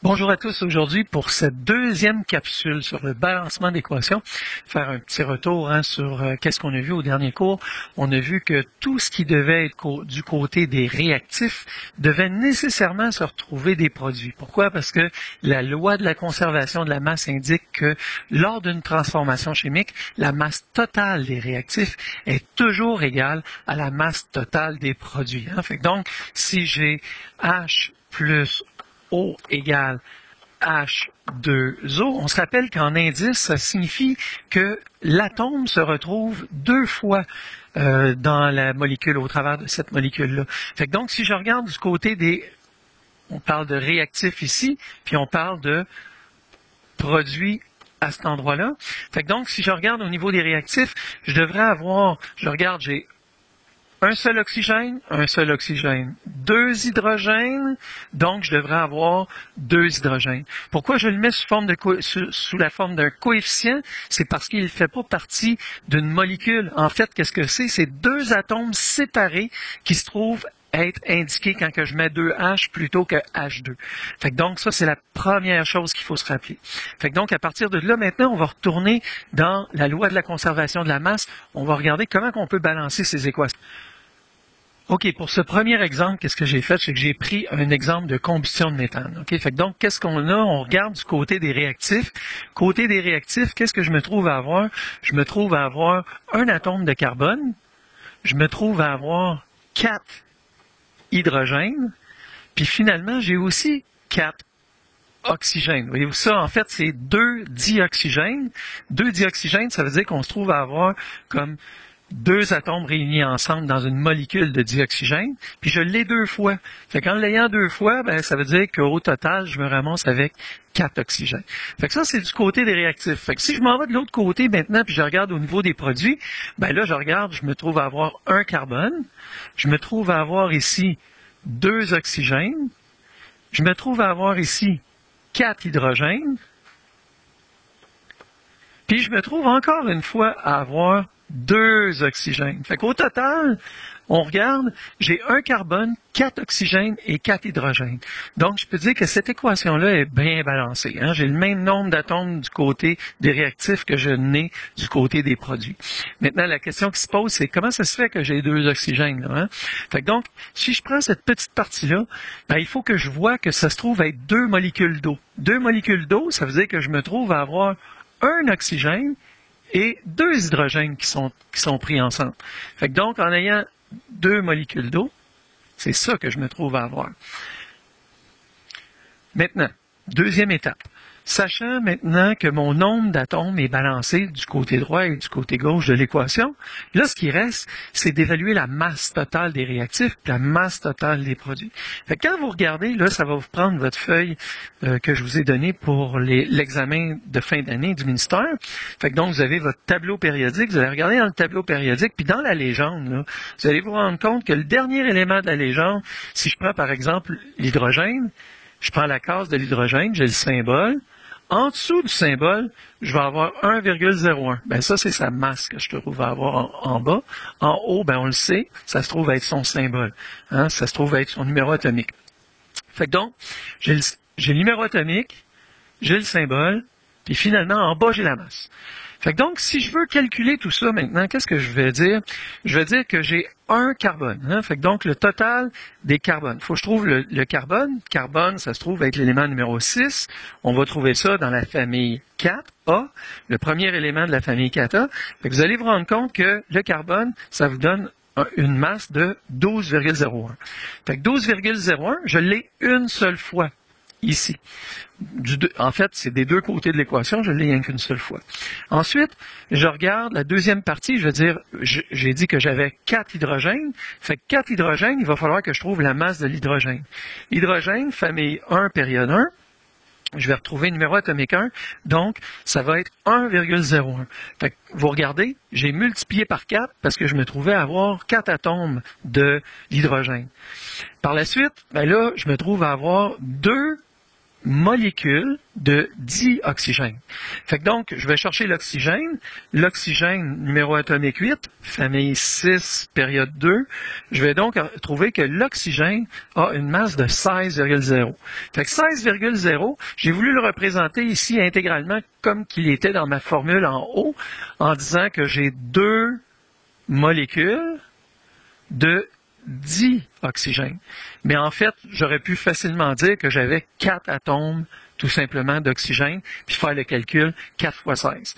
Bonjour à tous. Aujourd'hui, pour cette deuxième capsule sur le balancement d'équations, faire un petit retour sur qu'est-ce qu'on a vu au dernier cours. On a vu que tout ce qui devait être du côté des réactifs devait nécessairement se retrouver des produits. Pourquoi? Parce que la loi de la conservation de la masse indique que lors d'une transformation chimique, la masse totale des réactifs est toujours égale à la masse totale des produits. Donc, si j'ai H plus O égale H2O. On se rappelle qu'en indice, ça signifie que l'atome se retrouve deux fois dans la molécule, au travers de cette molécule-là. Donc, si je regarde du côté on parle de réactifs ici, puis on parle de produits à cet endroit-là. Donc, si je regarde au niveau des réactifs, je devrais avoir, j'ai un seul oxygène, deux hydrogènes, donc je devrais avoir deux hydrogènes. Pourquoi je le mets sous la forme d'un coefficient? C'est parce qu'il ne fait pas partie d'une molécule. En fait, qu'est-ce que c'est? C'est deux atomes séparés qui se trouvent être indiqués quand que je mets 2H plutôt que H2. Donc, ça, c'est la première chose qu'il faut se rappeler. Donc, à partir de là, maintenant, on va retourner dans la loi de la conservation de la masse. On va regarder comment on peut balancer ces équations. OK, pour ce premier exemple, qu'est-ce que j'ai fait? C'est que j'ai pris un exemple de combustion de méthane. OK? Donc, qu'est-ce qu'on a? On regarde du côté des réactifs. Côté des réactifs, qu'est-ce que je me trouve à avoir? Je me trouve à avoir un atome de carbone. Je me trouve à avoir 4 hydrogènes. Puis finalement, j'ai aussi 4 oxygènes. Voyez-vous ça? En fait, c'est 2 dioxygènes. 2 dioxygènes, ça veut dire qu'on se trouve à avoir comme deux atomes réunis ensemble dans une molécule de dioxygène, puis je l'ai deux fois. En l'ayant deux fois, ça veut dire qu'au total, je me ramasse avec 4 oxygènes. Ça, c'est du côté des réactifs. Si je m'en vais de l'autre côté maintenant, puis je regarde au niveau des produits, là, je me trouve à avoir un carbone, je me trouve à avoir ici 2 oxygènes, je me trouve à avoir ici 4 hydrogènes, puis je me trouve encore une fois à avoir 2 oxygènes. Qu'au total, on regarde, j'ai un carbone, 4 oxygènes et 4 hydrogènes. Donc, je peux dire que cette équation-là est bien balancée. J'ai le même nombre d'atomes du côté des réactifs que je n'ai du côté des produits. Maintenant, la question qui se pose, c'est comment ça se fait que j'ai 2 oxygènes? Là, Donc, si je prends cette petite partie-là, il faut que je vois que ça se trouve être 2 molécules d'eau. 2 molécules d'eau, ça veut dire que je me trouve à avoir un oxygène et 2 hydrogènes qui sont pris ensemble. Donc, en ayant 2 molécules d'eau, c'est ça que je me trouve à avoir. Maintenant, deuxième étape. Sachant maintenant que mon nombre d'atomes est balancé du côté droit et du côté gauche de l'équation, là, ce qui reste, c'est d'évaluer la masse totale des réactifs et la masse totale des produits. Quand vous regardez, là, ça va vous prendre votre feuille que je vous ai donnée pour l'examen de fin d'année du ministère. Donc, vous avez votre tableau périodique, vous allez regarder dans le tableau périodique, puis dans la légende, là, vous allez vous rendre compte que le dernier élément de la légende, si je prends par exemple l'hydrogène, je prends la case de l'hydrogène, j'ai le symbole. En dessous du symbole, je vais avoir 1,01. Ça, c'est sa masse que je trouve à avoir en bas. En haut, on le sait, ça se trouve être son symbole. Ça se trouve être son numéro atomique. Donc, j'ai le numéro atomique, j'ai le symbole, puis finalement, en bas, j'ai la masse. Donc, si je veux calculer tout ça maintenant, qu'est-ce que je vais dire? Je vais dire que j'ai un carbone. Donc, le total des carbones. Il faut que je trouve le carbone. Carbone, ça se trouve être l'élément numéro 6. On va trouver ça dans la famille 4A, le premier élément de la famille 4A. Vous allez vous rendre compte que le carbone, ça vous donne une masse de 12,01. 12,01, je l'ai une seule fois ici. En fait, c'est des deux côtés de l'équation, je ne l'ai rien qu'une seule fois. Ensuite, je regarde la deuxième partie, je veux dire, j'ai dit que j'avais 4 hydrogènes. 4 hydrogènes, il va falloir que je trouve la masse de l'hydrogène. Hydrogène, famille 1, période 1. Je vais retrouver le numéro atomique 1, donc ça va être 1,01. Vous regardez, j'ai multiplié par 4 parce que je me trouvais à avoir 4 atomes de l'hydrogène. Par la suite, là, je me trouve à avoir 2 molécules de dioxygène. Fait que donc, je vais chercher l'oxygène. L'oxygène, numéro atomique 8, famille 6, période 2. Je vais donc trouver que l'oxygène a une masse de 16,0. Fait que 16,0, j'ai voulu le représenter ici intégralement comme qu'il était dans ma formule en haut, en disant que j'ai 2 molécules de dioxygène. Mais en fait, j'aurais pu facilement dire que j'avais 4 atomes tout simplement d'oxygène, puis faire le calcul 4 fois 16.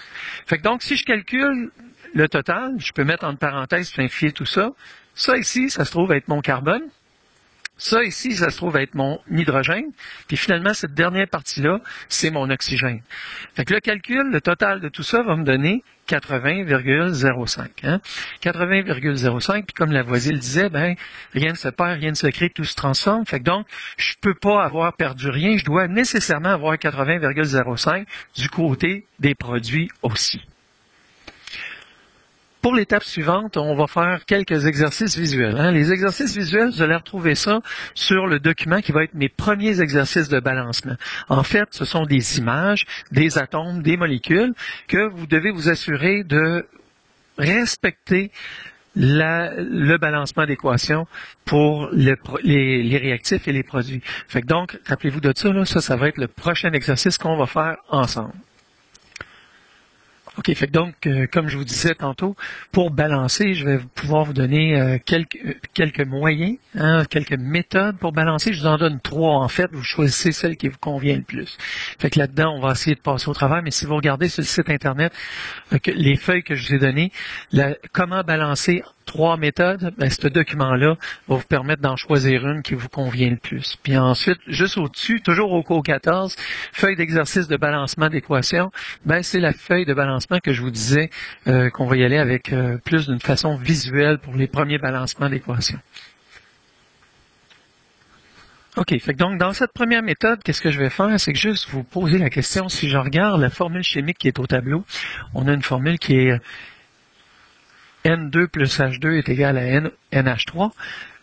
Fait que donc, si je calcule le total, je peux mettre entre parenthèses, simplifier tout ça. Ça ici, ça se trouve être mon carbone. Ça ici, ça se trouve être mon hydrogène. Puis finalement, cette dernière partie-là, c'est mon oxygène. Fait que le calcul, le total de tout ça va me donner 80,05. Hein? 80,05, puis comme Lavoisier le disait, ben rien ne se perd, rien ne se crée, tout se transforme. Fait que donc, je peux pas avoir perdu rien, je dois nécessairement avoir 80,05 du côté des produits aussi. Pour l'étape suivante, on va faire quelques exercices visuels. Hein. Les exercices visuels, vous allez retrouver ça sur le document qui va être mes premiers exercices de balancement. En fait, ce sont des images, des atomes, des molécules que vous devez vous assurer de respecter le balancement d'équation pour les réactifs et les produits. Fait que donc, rappelez-vous de ça, là, ça va être le prochain exercice qu'on va faire ensemble. OK, fait que donc, comme je vous disais tantôt, pour balancer, je vais pouvoir vous donner quelques moyens, hein, quelques méthodes pour balancer. Je vous en donne 3 en fait, vous choisissez celle qui vous convient le plus. Fait que là-dedans, on va essayer de passer au travers, mais si vous regardez sur le site Internet, les feuilles que je vous ai données, comment balancer 3 méthodes, ben, ce document-là va vous permettre d'en choisir une qui vous convient le plus. Puis ensuite, juste au-dessus, toujours au cours 14, feuille d'exercice de balancement d'équation, ben, c'est la feuille de balancement que je vous disais qu'on va y aller avec plus d'une façon visuelle pour les premiers balancements d'équation. OK, fait que donc dans cette première méthode, qu'est-ce que je vais faire? C'est que juste vous poser la question, si je regarde la formule chimique qui est au tableau, on a une formule qui est N2 plus H2 est égal à NH3.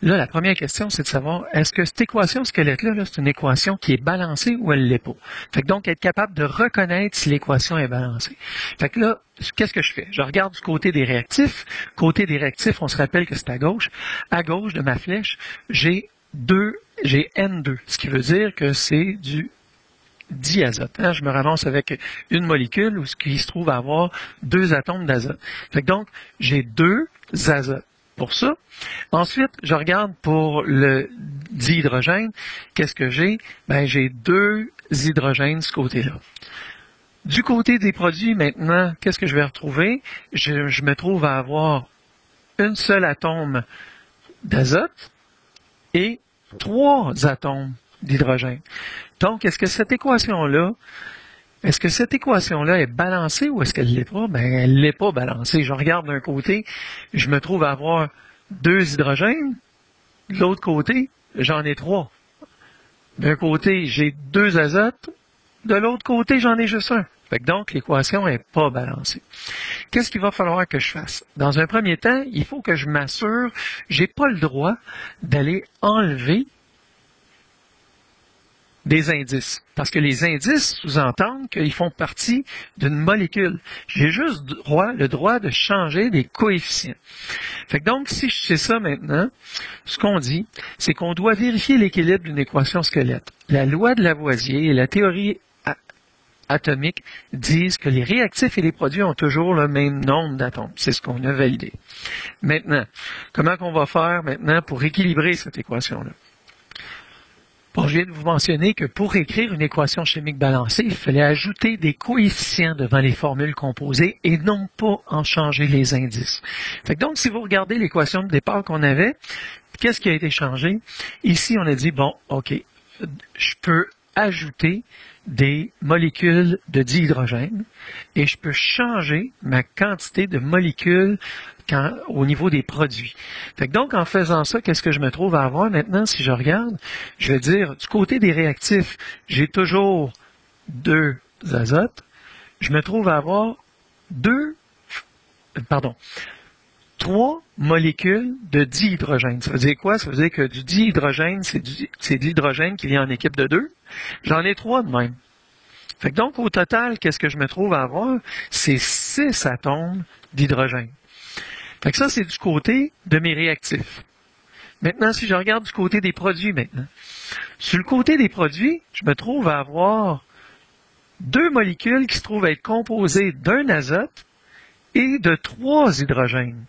Là, la première question, c'est de savoir, est-ce que cette équation squelette-là, c'est une équation qui est balancée ou elle ne l'est pas? Fait que donc, être capable de reconnaître si l'équation est balancée. Fait que là, qu'est-ce que je fais? Je regarde du côté des réactifs. Côté des réactifs, on se rappelle que c'est à gauche. À gauche de ma flèche, j'ai N2, ce qui veut dire que c'est du diazote. Hein? Je me ramasse avec une molécule qui se trouve avoir 2 atomes d'azote. Fait que donc, j'ai 2 azotes pour ça. Ensuite, je regarde pour le dihydrogène. Qu'est-ce que j'ai? Ben, j'ai 2 hydrogènes de ce côté-là. Du côté des produits, maintenant, qu'est-ce que je vais retrouver? Je me trouve à avoir un seul atome d'azote et 3 atomes d'hydrogène. Donc, est-ce que cette équation-là est balancée ou est-ce qu'elle ne l'est pas? Ben, elle ne l'est pas balancée. Je regarde d'un côté, je me trouve à avoir 2 hydrogènes. De l'autre côté, j'en ai 3. D'un côté, j'ai 2 azotes. De l'autre côté, j'en ai juste un. Fait que donc, l'équation n'est pas balancée. Qu'est-ce qu'il va falloir que je fasse? Dans un premier temps, il faut que je m'assure, j'ai pas le droit d'aller enlever des indices. Parce que les indices sous-entendent qu'ils font partie d'une molécule. J'ai juste le droit de changer des coefficients. Fait que donc, si je sais ça maintenant, ce qu'on dit, c'est qu'on doit vérifier l'équilibre d'une équation squelette. La loi de Lavoisier et la théorie atomique disent que les réactifs et les produits ont toujours le même nombre d'atomes. C'est ce qu'on a validé. Maintenant, comment qu'on va faire maintenant pour équilibrer cette équation-là? Bon, je viens de vous mentionner que pour écrire une équation chimique balancée, il fallait ajouter des coefficients devant les formules composées et non pas en changer les indices. Fait que donc, si vous regardez l'équation de départ qu'on avait, qu'est-ce qui a été changé? Ici, on a dit, bon, OK, je peux ajouter des molécules de dihydrogène et je peux changer ma quantité de molécules au niveau des produits. Fait que donc, en faisant ça, qu'est-ce que je me trouve à avoir maintenant? Si je regarde, je vais dire, du côté des réactifs, j'ai toujours 2 azotes. Je me trouve à avoir 3 3 molécules de dihydrogène. Ça veut dire quoi? Ça veut dire que du dihydrogène, c'est de l'hydrogène qui vient en équipe de 2. J'en ai 3 de même. Fait que donc, au total, qu'est-ce que je me trouve à avoir? C'est 6 atomes d'hydrogène. Fait que ça, c'est du côté de mes réactifs. Maintenant, si je regarde du côté des produits maintenant. Sur le côté des produits, je me trouve à avoir 2 molécules qui se trouvent à être composées d'un azote et de 3 hydrogènes.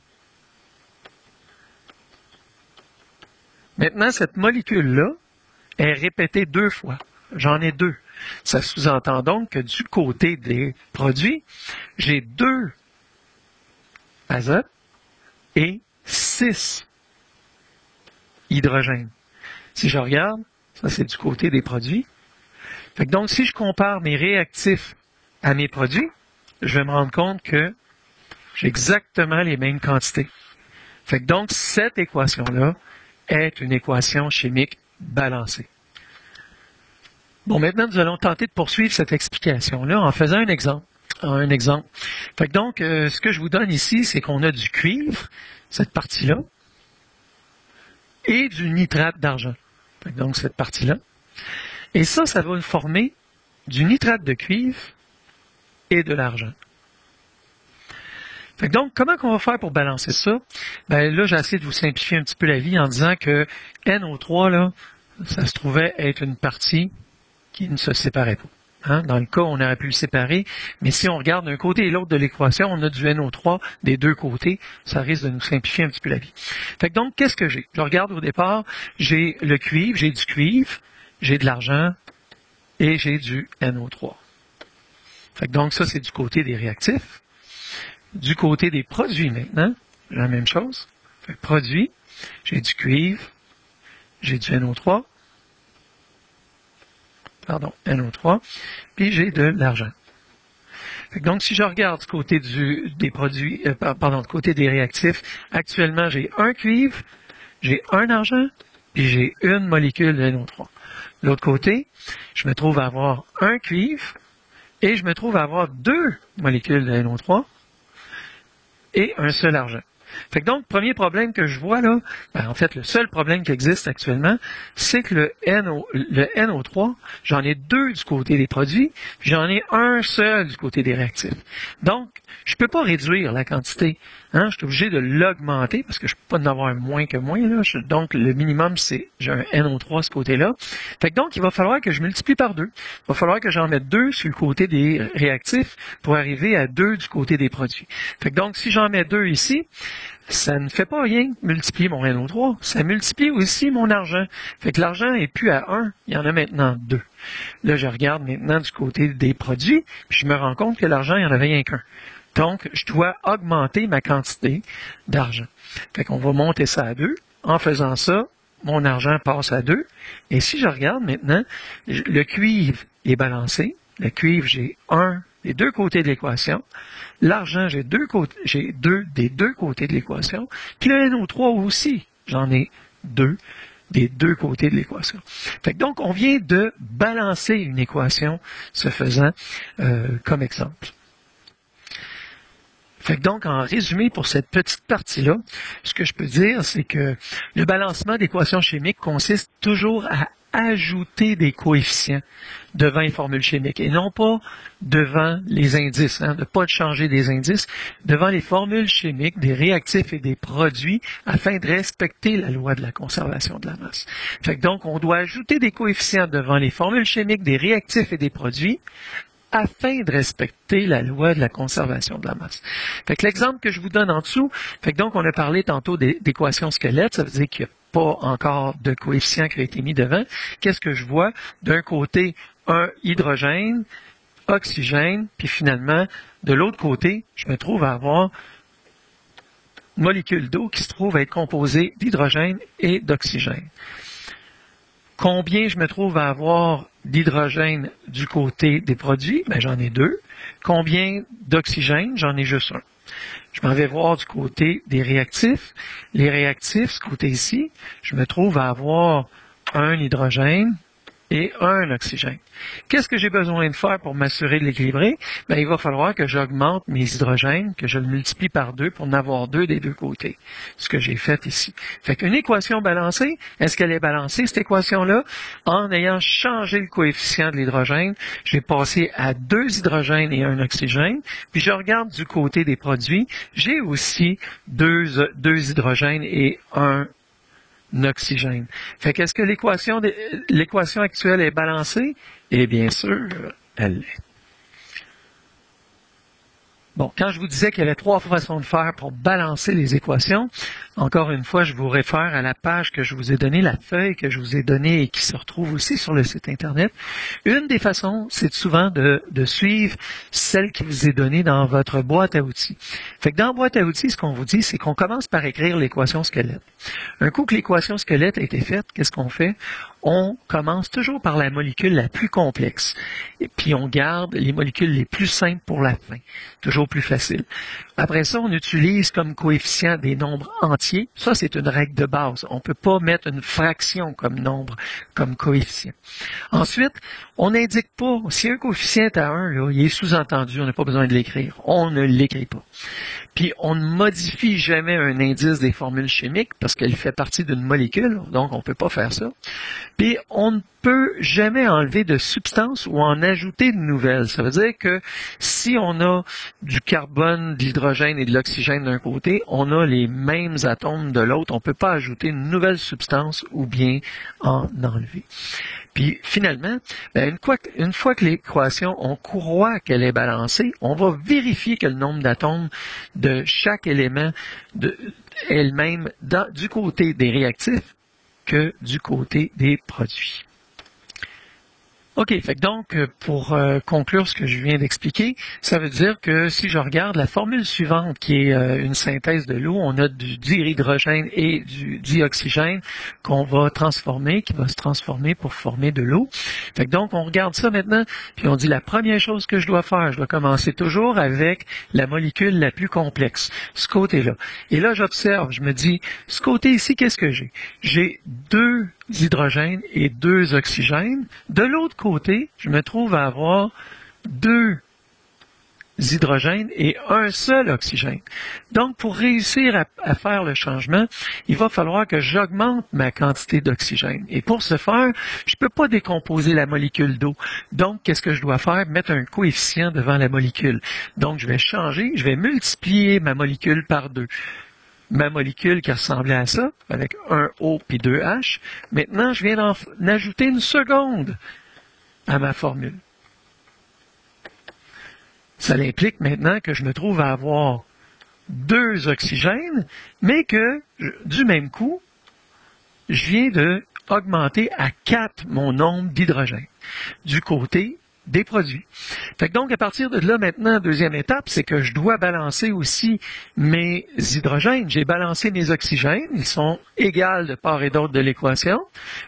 Maintenant, cette molécule-là est répétée 2 fois. J'en ai 2. Ça sous-entend donc que du côté des produits, j'ai 2 azotes et 6 hydrogènes. Si je regarde, ça c'est du côté des produits. Fait que donc, si je compare mes réactifs à mes produits, je vais me rendre compte que j'ai exactement les mêmes quantités. Fait que donc, cette équation-là est une équation chimique balancée. Bon, maintenant, nous allons tenter de poursuivre cette explication-là en faisant un exemple. Fait que donc, ce que je vous donne ici, c'est qu'on a du cuivre, cette partie-là, et du nitrate d'argent. Fait que donc, cette partie-là. Et ça va former du nitrate de cuivre et de l'argent. Fait que donc, comment qu'on va faire pour balancer ça? Ben là, j'ai essayé de vous simplifier un petit peu la vie en disant que NO3, là, ça se trouvait être une partie qui ne se séparait pas. Hein? Dans le cas, on aurait pu le séparer, mais si on regarde d'un côté et l'autre de l'équation, on a du NO3 des deux côtés, ça risque de nous simplifier un petit peu la vie. Fait que donc, qu'est-ce que j'ai? Je regarde au départ, j'ai le cuivre, j'ai du cuivre, j'ai de l'argent et j'ai du NO3. Fait que donc, ça, c'est du côté des réactifs. Du côté des produits maintenant, j'ai la même chose. Fait que produit, j'ai du cuivre, j'ai du NO3, puis j'ai de l'argent. Donc, si je regarde du côté des produits, du côté des réactifs, actuellement, j'ai un cuivre, j'ai un argent, puis j'ai une molécule de NO3. De l'autre côté, je me trouve à avoir un cuivre, et je me trouve à avoir 2 molécules de NO3, et un seul argent. Fait que donc, premier problème que je vois là, en fait, le seul problème qui existe actuellement, c'est que le NO3, j'en ai 2 du côté des produits, puis j'en ai un seul du côté des réactifs. Donc, je ne peux pas réduire la quantité. Hein? Je suis obligé de l'augmenter parce que je ne peux pas en avoir moins que moins. Là. Donc, le minimum, c'est j'ai un NO3 ce côté-là. Fait que donc, il va falloir que je multiplie par 2. Il va falloir que j'en mette 2 sur le côté des réactifs pour arriver à 2 du côté des produits. Fait que donc, si j'en mets 2 ici, ça ne fait pas rien multiplier mon NO3, ça multiplie aussi mon argent. Fait que l'argent n'est plus à 1, il y en a maintenant 2. Là, je regarde maintenant du côté des produits, puis je me rends compte que l'argent, il n'y en avait rien qu'un. Donc, je dois augmenter ma quantité d'argent. Fait qu'on va monter ça à 2. En faisant ça, mon argent passe à 2. Et si je regarde maintenant, le cuivre est balancé. Le cuivre, j'ai 1 des 2 côtés de l'équation. L'argent, j'ai 2 des 2 côtés de l'équation. Puis le NO3 aussi, j'en ai 2 des 2 côtés de l'équation. Fait que donc, on vient de balancer une équation, ce faisant comme exemple. Fait que donc, en résumé, pour cette petite partie-là, ce que je peux dire, c'est que le balancement d'équations chimiques consiste toujours à ajouter des coefficients devant les formules chimiques et non pas devant les indices, de ne pas changer des indices, devant les formules chimiques des réactifs et des produits afin de respecter la loi de la conservation de la masse. Fait que donc, on doit ajouter des coefficients devant les formules chimiques des réactifs et des produits afin de respecter la loi de la conservation de la masse. Fait que l'exemple que je vous donne en dessous, fait que donc on a parlé tantôt d'équations squelettes, ça veut dire qu'il n'y a pas encore de coefficient qui a été mis devant. Qu'est-ce que je vois? D'un côté, un hydrogène, oxygène, puis finalement, de l'autre côté, je me trouve à avoir une molécule d'eau qui se trouve à être composée d'hydrogène et d'oxygène. Combien je me trouve à avoir d'hydrogène du côté des produits? Ben, j'en ai 2. Combien d'oxygène? J'en ai juste 1. Je m'en vais voir du côté des réactifs. Les réactifs, ce côté ici, je me trouve à avoir un hydrogène et un oxygène. Qu'est-ce que j'ai besoin de faire pour m'assurer de l'équilibrer? Il va falloir que j'augmente mes hydrogènes, que je le multiplie par 2 pour en avoir 2 des deux côtés. Ce que j'ai fait ici. Fait qu'une équation balancée, est-ce qu'elle est balancée, cette équation-là? En ayant changé le coefficient de l'hydrogène, je vais passer à 2 hydrogènes et un oxygène. Puis je regarde du côté des produits, j'ai aussi deux hydrogènes et un oxygène. Fait qu'est-ce que l'équation actuelle est balancée? Et bien sûr, elle l'est. Bon, quand je vous disais qu'il y avait 3 façons de faire pour balancer les équations, encore une fois, je vous réfère à la page que je vous ai donnée, la feuille que je vous ai donnée et qui se retrouve aussi sur le site Internet. Une des façons, c'est souvent de suivre celle qui vous est donnée dans votre boîte à outils. Fait que dans la boîte à outils, ce qu'on vous dit, c'est qu'on commence par écrire l'équation squelette. Un coup que l'équation squelette a été faite, qu'est-ce qu'on fait? On commence toujours par la molécule la plus complexe. Et puis on garde les molécules les plus simples pour la fin. Toujours plus facile. Après ça, on utilise comme coefficient des nombres entiers. Ça, c'est une règle de base. On ne peut pas mettre une fraction comme nombre, comme coefficient. Ensuite, on n'indique pas, si un coefficient est à 1, là, il est sous-entendu, on n'a pas besoin de l'écrire. On ne l'écrit pas. Puis, on ne modifie jamais un indice des formules chimiques parce qu'elle fait partie d'une molécule, donc on ne peut pas faire ça. Puis, on ne peut jamais enlever de substances ou en ajouter de nouvelles. Ça veut dire que si on a du carbone, de l'hydrogène et de l'oxygène d'un côté, on a les mêmes atomes de l'autre. On ne peut pas ajouter une nouvelle substance ou bien en enlever. Puis finalement, une fois que l'équation, on croit qu'elle est balancée, on va vérifier que le nombre d'atomes de chaque élément est le même du côté des réactifs que du côté des produits. OK, fait que donc, pour conclure ce que je viens d'expliquer, ça veut dire que si je regarde la formule suivante, qui est une synthèse de l'eau, on a du dihydrogène et du dioxygène qu'on va transformer, qui va se transformer pour former de l'eau. Fait que donc, on regarde ça maintenant, puis on dit la première chose que je dois faire, je dois commencer toujours avec la molécule la plus complexe, ce côté-là. Et là, j'observe, je me dis, ce côté ici, qu'est-ce que j'ai? J'ai 2 hydrogènes et 2 oxygènes. De l'autre côté, je me trouve à avoir 2 hydrogènes et un seul oxygène. Donc, pour réussir à faire le changement, il va falloir que j'augmente ma quantité d'oxygène. Et pour ce faire, je ne peux pas décomposer la molécule d'eau. Donc, qu'est-ce que je dois faire? Mettre un coefficient devant la molécule. Donc, je vais changer, je vais multiplier ma molécule par 2. Ma molécule qui ressemblait à ça, avec un O puis 2 H. Maintenant, je viens d'en ajouter une seconde à ma formule. Ça implique maintenant que je me trouve à avoir 2 oxygènes, mais que, du même coup, je viens d'augmenter à 4 mon nombre d'hydrogène du côté des produits. Fait que donc, à partir de là, maintenant, deuxième étape, c'est que je dois balancer aussi mes hydrogènes. J'ai balancé mes oxygènes. Ils sont égaux de part et d'autre de l'équation.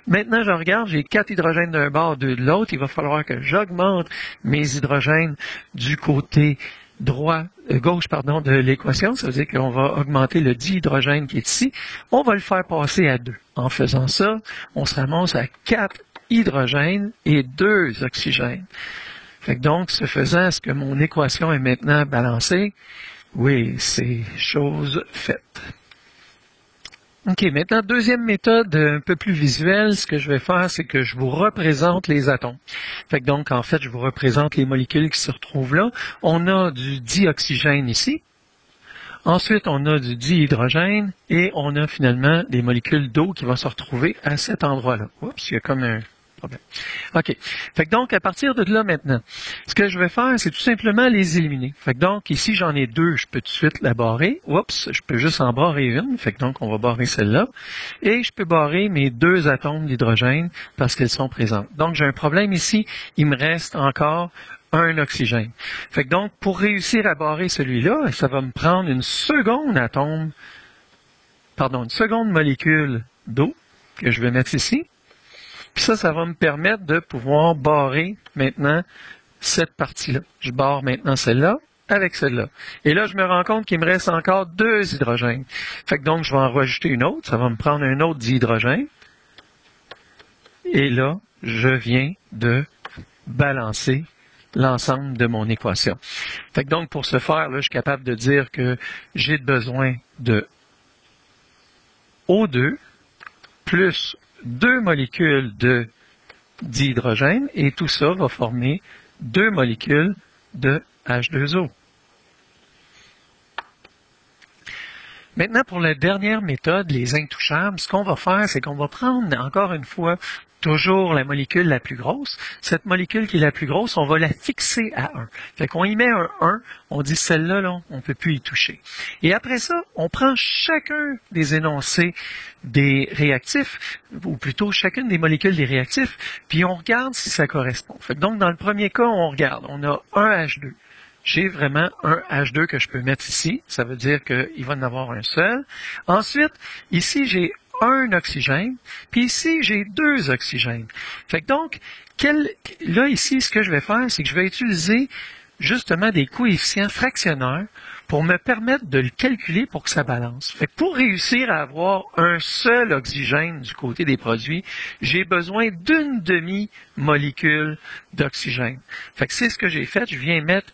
Maintenant, je regarde, j'ai 4 hydrogènes d'un bord, 2 de l'autre. Il va falloir que j'augmente mes hydrogènes du côté gauche de l'équation. Ça veut dire qu'on va augmenter le dihydrogène qui est ici. On va le faire passer à 2. En faisant ça, on se ramasse à 4 hydrogène et 2 oxygènes. Fait que donc, ce faisant, est-ce que mon équation est maintenant balancée? Oui, c'est chose faite. OK, maintenant, deuxième méthode un peu plus visuelle, ce que je vais faire, c'est que je vous représente les atomes. Fait que donc, en fait, je vous représente les molécules qui se retrouvent là. On a du dioxygène ici. Ensuite, on a du dihydrogène et on a finalement des molécules d'eau qui vont se retrouver à cet endroit-là. Oups, il y a comme un problème. OK. Fait que donc, à partir de là maintenant, ce que je vais faire, c'est tout simplement les éliminer. Fait que donc, ici, j'en ai 2, je peux tout de suite la barrer. Oups, je peux juste en barrer une. Fait que donc, on va barrer celle-là. Et je peux barrer mes 2 atomes d'hydrogène parce qu'elles sont présentes. Donc, j'ai un problème ici. Il me reste encore un oxygène. Fait que donc, pour réussir à barrer celui-là, ça va me prendre une seconde molécule d'eau que je vais mettre ici. Puis ça va me permettre de pouvoir barrer maintenant cette partie-là. Je barre maintenant celle-là avec celle-là. Et là, je me rends compte qu'il me reste encore 2 hydrogènes. Fait que donc, je vais en rajouter une autre. Ça va me prendre un autre dihydrogène. Et là, je viens de balancer l'ensemble de mon équation. Fait que donc, pour ce faire, là, je suis capable de dire que j'ai besoin de O2 plus 2 molécules d'hydrogène et tout ça va former 2 molécules de H2O. Maintenant, pour la dernière méthode, les intouchables, ce qu'on va faire, c'est qu'on va prendre, encore une fois, toujours la molécule la plus grosse. Cette molécule qui est la plus grosse, on va la fixer à 1. Fait qu'on y met un 1, on dit celle-là, là, on ne peut plus y toucher. Et après ça, on prend chacun des énoncés des réactifs, ou plutôt chacune des molécules des réactifs, puis on regarde si ça correspond. Fait que donc, dans le premier cas, on regarde, on a un H2. J'ai vraiment un H2 que je peux mettre ici. Ça veut dire qu'il va en avoir un seul. Ensuite, ici, j'ai un oxygène. Puis ici, j'ai 2 oxygènes. Fait que donc, là, ici, ce que je vais faire, c'est que je vais utiliser justement des coefficients fractionnaires pour me permettre de le calculer pour que ça balance. Fait que pour réussir à avoir un seul oxygène du côté des produits, j'ai besoin d'une demi-molécule d'oxygène. Fait que c'est ce que j'ai fait. Je viens mettre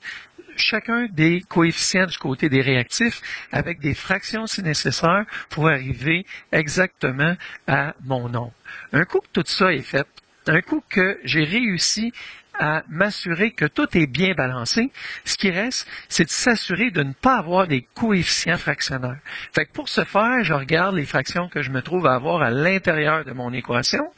chacun des coefficients du côté des réactifs avec des fractions si nécessaire pour arriver exactement à mon nombre. Un coup que tout ça est fait, un coup que j'ai réussi à m'assurer que tout est bien balancé, ce qui reste, c'est de s'assurer de ne pas avoir des coefficients fractionnaires. Fait que pour ce faire, je regarde les fractions que je me trouve à avoir à l'intérieur de mon équation.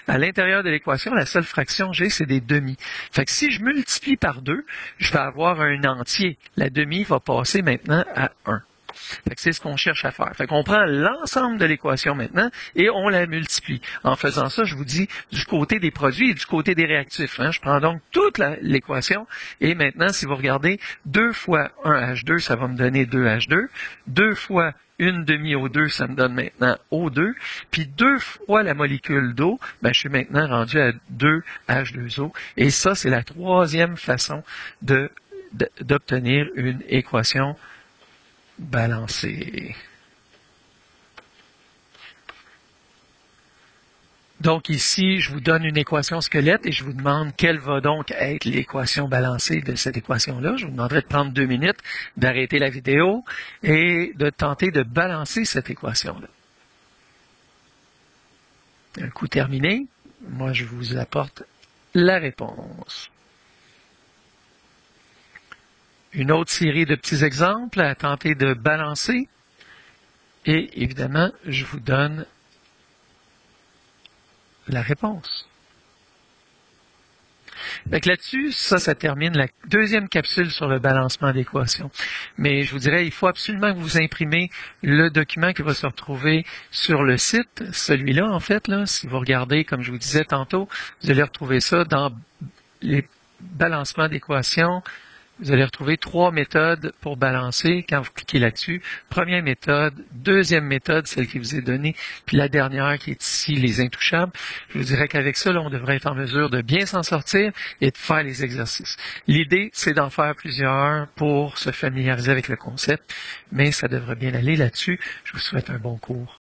À l'intérieur de l'équation, la seule fraction que j'ai, c'est des demi. Fait que si je multiplie par 2, je vais avoir un entier. La demi va passer maintenant à 1. Fait que c'est ce qu'on cherche à faire. Fait qu'on prend l'ensemble de l'équation maintenant et on la multiplie. En faisant ça, je vous dis du côté des produits et du côté des réactifs. Je prends donc toute l'équation et maintenant, si vous regardez, 2 fois 1 H2, ça va me donner 2 H2. 2 fois une demi-O2, ça me donne maintenant O2. Puis 2 fois la molécule d'eau, je suis maintenant rendu à 2 H2O. Et ça, c'est la troisième façon d'obtenir une équation balancée. Donc ici, je vous donne une équation squelette et je vous demande quelle va donc être l'équation balancée de cette équation-là. Je vous demanderai de prendre 2 minutes, d'arrêter la vidéo et de tenter de balancer cette équation-là. Un coup terminé, moi je vous apporte la réponse. Une autre série de petits exemples à tenter de balancer. Et évidemment, je vous donne la réponse. Donc là-dessus, ça termine la deuxième capsule sur le balancement d'équations. Mais je vous dirais, il faut absolument que vous imprimez le document qui va se retrouver sur le site. Celui-là, en fait, là, si vous regardez, comme je vous disais tantôt, vous allez retrouver ça dans les balancements d'équations. Vous allez retrouver 3 méthodes pour balancer quand vous cliquez là-dessus. Première méthode, deuxième méthode, celle qui vous est donnée, puis la dernière qui est ici, les intouchables. Je vous dirais qu'avec ça, là, on devrait être en mesure de bien s'en sortir et de faire les exercices. L'idée, c'est d'en faire plusieurs pour se familiariser avec le concept, mais ça devrait bien aller là-dessus. Je vous souhaite un bon cours.